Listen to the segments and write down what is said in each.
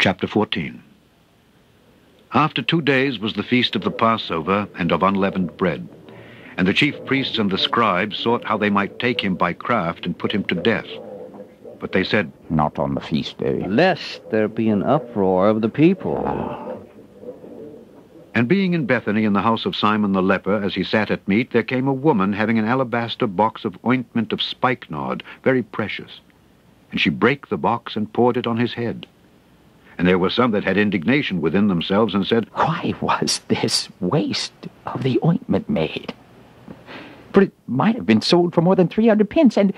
Chapter 14. After 2 days was the feast of the Passover and of unleavened bread. And the chief priests and the scribes sought how they might take him by craft and put him to death. But they said, "Not on the feast day, lest there be an uproar of the people." And being in Bethany in the house of Simon the leper, as he sat at meat, there came a woman having an alabaster box of ointment of spikenard, very precious. And she brake the box and poured it on his head. And there were some that had indignation within themselves, and said, Why was this waste of the ointment made? For it might have been sold for more than 300 pence, and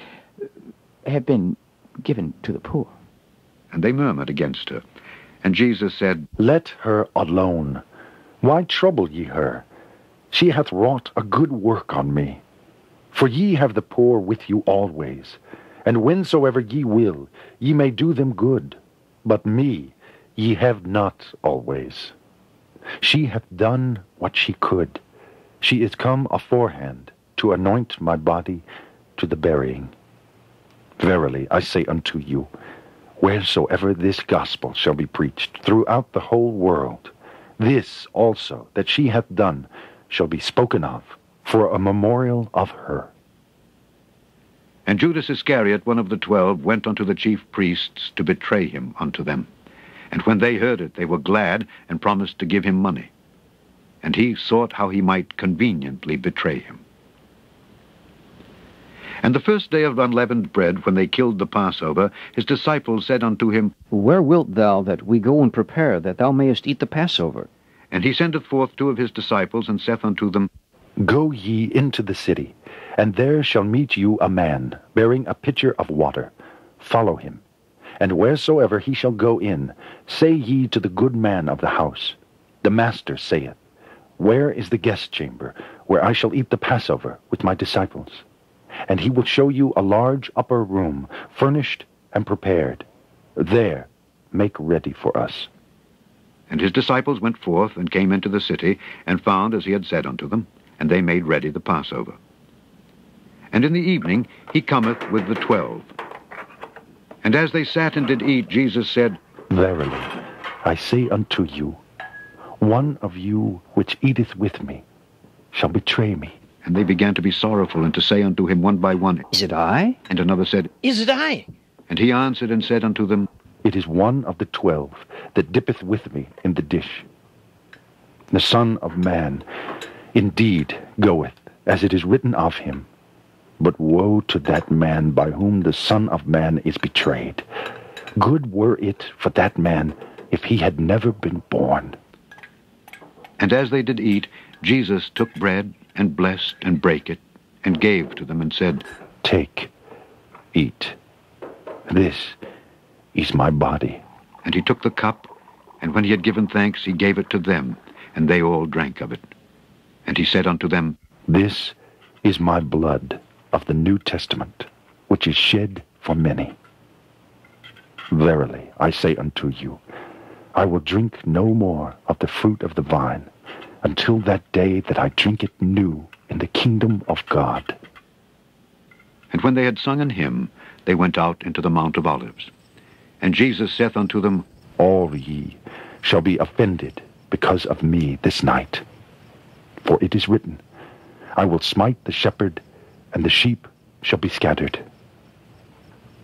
have been given to the poor. And they murmured against her. And Jesus said, Let her alone. Why trouble ye her? She hath wrought a good work on me. For ye have the poor with you always, and whensoever ye will, ye may do them good. But me ye have not always. She hath done what she could. She is come aforehand to anoint my body to the burying. Verily, I say unto you, wheresoever this gospel shall be preached throughout the whole world, this also that she hath done shall be spoken of for a memorial of her. And Judas Iscariot, one of the 12, went unto the chief priests to betray him unto them. And when they heard it, they were glad, and promised to give him money. And he sought how he might conveniently betray him. And the first day of unleavened bread, when they killed the Passover, his disciples said unto him, Where wilt thou that we go and prepare, that thou mayest eat the Passover? And he sendeth forth 2 of his disciples, and saith unto them, Go ye into the city, and there shall meet you a man, bearing a pitcher of water. Follow him. And wheresoever he shall go in, say ye to the good man of the house, The Master saith, Where is the guest chamber, where I shall eat the Passover with my disciples? And he will show you a large upper room, furnished and prepared. There make ready for us. And his disciples went forth, and came into the city, and found as he had said unto them, and they made ready the Passover. And in the evening he cometh with the 12. And as they sat and did eat, Jesus said, Verily, I say unto you, one of you which eateth with me shall betray me. And they began to be sorrowful, and to say unto him one by one, Is it I? And another said, Is it I? And he answered and said unto them, It is one of the 12 that dippeth with me in the dish. The Son of Man indeed goeth, as it is written of him. But woe to that man by whom the Son of Man is betrayed. Good were it for that man if he had never been born. And as they did eat, Jesus took bread, and blessed, and brake it, and gave to them, and said, Take, eat. This is my body. And he took the cup, and when he had given thanks, he gave it to them, and they all drank of it. And he said unto them, This is my blood of the New Testament, which is shed for many. Verily, I say unto you, I will drink no more of the fruit of the vine, until that day that I drink it new in the kingdom of God. And when they had sung an hymn, they went out into the Mount of Olives. And Jesus saith unto them, All ye shall be offended because of me this night. For it is written, I will smite the shepherd, and the sheep shall be scattered.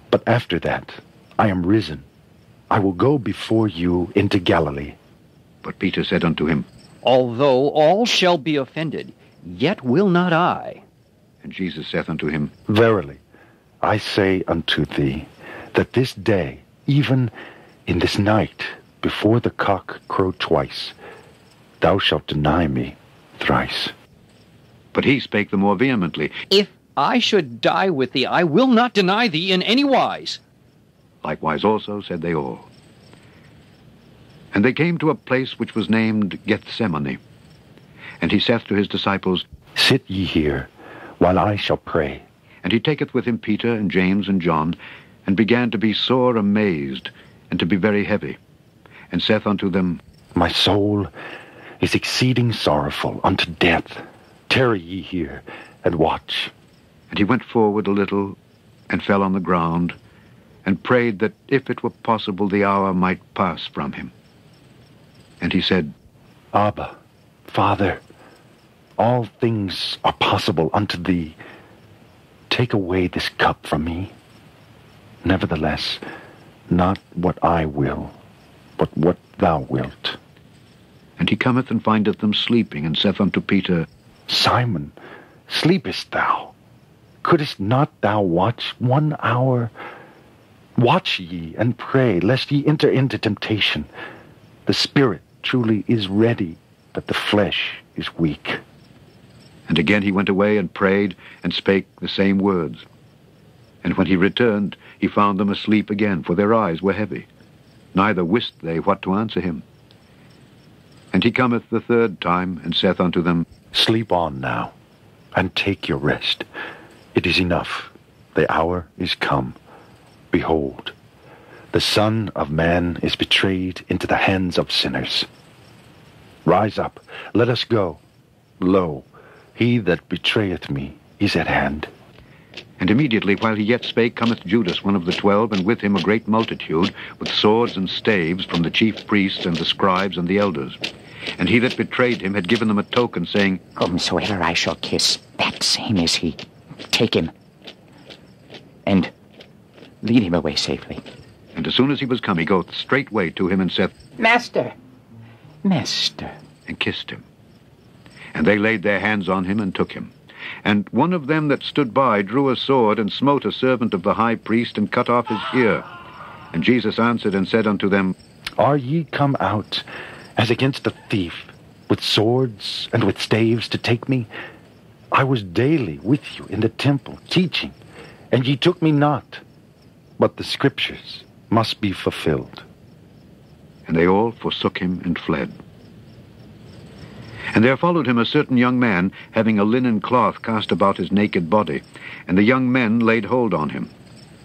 But after that I am risen. I will go before you into Galilee. But Peter said unto him, Although all shall be offended, yet will not I. And Jesus saith unto him, Verily, I say unto thee, that this day, even in this night, before the cock crow twice, thou shalt deny me thrice. But he spake the more vehemently, If I should die with thee, I will not deny thee in any wise. Likewise also said they all. And they came to a place which was named Gethsemane. And he saith to his disciples, Sit ye here, while I shall pray. And he taketh with him Peter and James and John, and began to be sore amazed, and to be very heavy, and saith unto them, My soul is exceeding sorrowful unto death. Tarry ye here, and watch. And he went forward a little, and fell on the ground, and prayed that if it were possible the hour might pass from him. And he said, Abba, Father, all things are possible unto thee. Take away this cup from me. Nevertheless, not what I will, but what thou wilt. And he cometh and findeth them sleeping, and saith unto Peter, Simon, sleepest thou? Couldest not thou watch 1 hour? Watch ye and pray, lest ye enter into temptation. The spirit truly is ready, but the flesh is weak. And again he went away and prayed, and spake the same words. And when he returned, he found them asleep again, for their eyes were heavy. Neither wist they what to answer him. And he cometh the third time, and saith unto them, Sleep on now, and take your rest. It is enough. The hour is come. Behold, the Son of Man is betrayed into the hands of sinners. Rise up, let us go. Lo, he that betrayeth me is at hand. And immediately, while he yet spake, cometh Judas, one of the 12, and with him a great multitude, with swords and staves, from the chief priests and the scribes and the elders. And he that betrayed him had given them a token, saying, Whomsoever I shall kiss, that same is he. Take him, and lead him away safely. And as soon as he was come, he goeth straightway to him, and saith, Master, Master. And kissed him. And they laid their hands on him, and took him. And one of them that stood by drew a sword, and smote a servant of the high priest, and cut off his ear. And Jesus answered and said unto them, Are ye come out as against a thief, with swords and with staves to take me? I was daily with you in the temple, teaching, and ye took me not. But the scriptures must be fulfilled. And they all forsook him and fled. And there followed him a certain young man, having a linen cloth cast about his naked body. And the young men laid hold on him.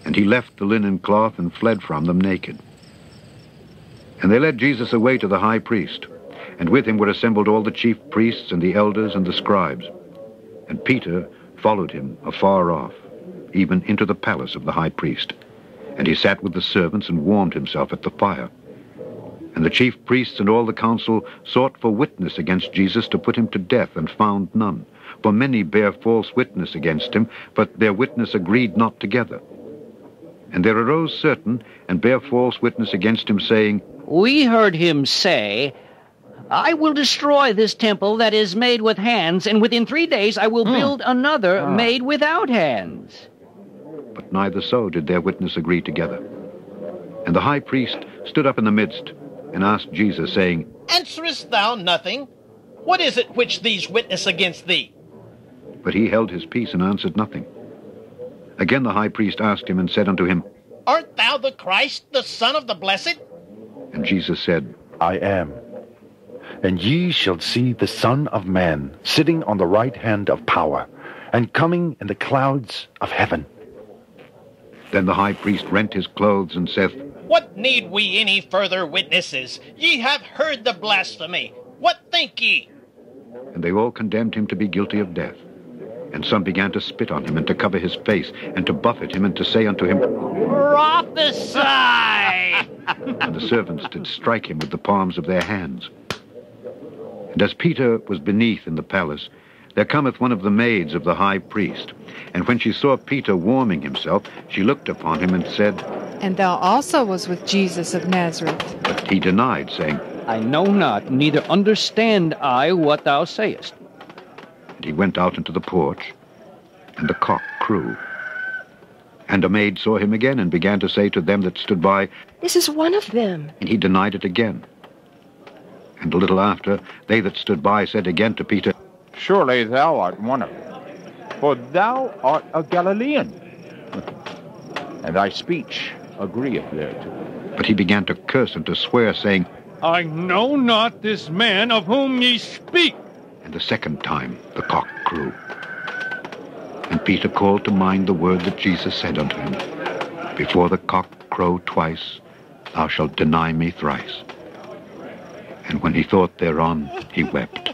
And he left the linen cloth, and fled from them naked. And they led Jesus away to the high priest. And with him were assembled all the chief priests, and the elders, and the scribes. And Peter followed him afar off, even into the palace of the high priest. And he sat with the servants, and warmed himself at the fire. And the chief priests and all the council sought for witness against Jesus to put him to death, and found none. For many bare false witness against him, but their witness agreed not together. And there arose certain, and bare false witness against him, saying, We heard him say, I will destroy this temple that is made with hands, and within 3 days I will build another made without hands. But neither so did their witness agree together. And the high priest stood up in the midst, and asked Jesus, saying, Answerest thou nothing? What is it which these witness against thee? But he held his peace, and answered nothing. Again the high priest asked him, and said unto him, Art thou the Christ, the Son of the Blessed? And Jesus said, I am. And ye shall see the Son of Man sitting on the right hand of power, and coming in the clouds of heaven. Then the high priest rent his clothes, and saith, What need we any further witnesses? Ye have heard the blasphemy. What think ye? And they all condemned him to be guilty of death. And some began to spit on him, and to cover his face, and to buffet him, and to say unto him, Prophesy! And the servants did strike him with the palms of their hands. And as Peter was beneath in the palace, there cometh one of the maids of the high priest. And when she saw Peter warming himself, she looked upon him, and said, And thou also was with Jesus of Nazareth. But he denied, saying, I know not, neither understand I what thou sayest. And he went out into the porch, and the cock crew. And a maid saw him again, and began to say to them that stood by, This is one of them. And he denied it again. And a little after, they that stood by said again to Peter, Surely thou art one of them, for thou art a Galilean, and thy speech agreeth thereto. But he began to curse and to swear, saying, I know not this man of whom ye speak. And the second time the cock crew. And Peter called to mind the word that Jesus said unto him, Before the cock crow twice, thou shalt deny me thrice. And when he thought thereon, he wept.